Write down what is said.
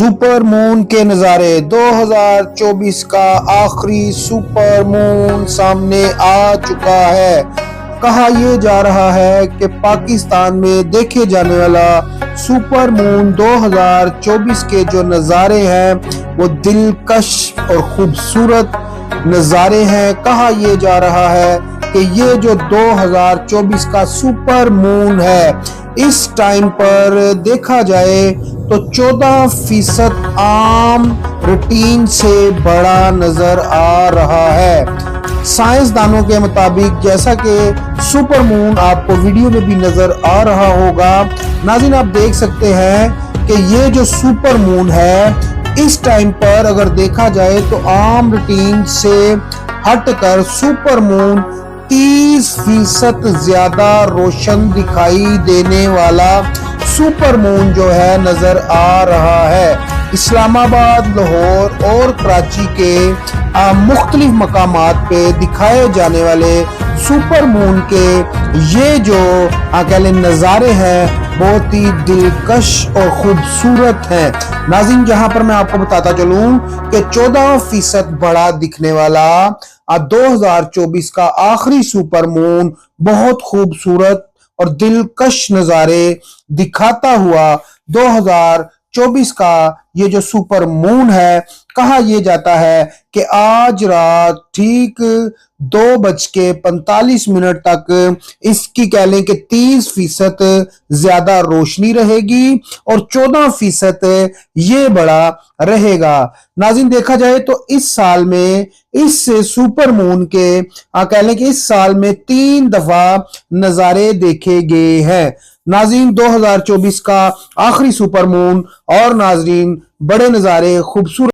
Super moon के नज़ारे 2024 का आखिरी सुपर मून सामने आ चुका है। कहा यह जा रहा है कि पाकिस्तान में देखे जाने वाला सुपर मून 2024 के जो नज़ारे हैं वो दिलकश और खूबसूरत नज़ारे हैं। कहा यह जा रहा है कि ये जो 2024 का सुपर मून है इस टाइम पर देखा जाए तो 14% आम रूटीन से बड़ा नजर आ रहा है। साइंसदानों के मुताबिक जैसा कि सुपर मून आपको वीडियो में भी नजर आ रहा होगा, नाज़रीन आप देख सकते हैं कि ये जो सुपर मून है इस टाइम पर अगर देखा जाए तो आम रूटीन से हटकर सुपर मून 30% ज्यादा रोशन दिखाई देने वाला सुपर मून जो है नजर आ रहा है। इस्लामाबाद, लाहौर और कराची के मुख्तलिफ मकामात पे दिखाए जाने वाले सुपर मून के ये जो नज़ारे हैं बहुत ही दिलकश और खूबसूरत हैं। नाज़रीन जहां पर मैं आपको बताता चलूं कि 14% बड़ा दिखने वाला 2024 का आखिरी सुपर मून बहुत खूबसूरत और दिलकश नज़ारे दिखाता हुआ 2024 का ये जो सुपर मून है, कहा यह जाता है कि आज रात ठीक 2:45 तक इसकी कह लें कि 30% ज्यादा रोशनी रहेगी और 14% ये बड़ा रहेगा। नाज़रीन देखा जाए तो इस साल में इस सुपर मून के कह लें कि इस साल में 3 दफा नजारे देखे गए हैं। नाज़रीन 2024 का आखिरी सुपर मून और नाज़रीन बड़े नजारे खूबसूरत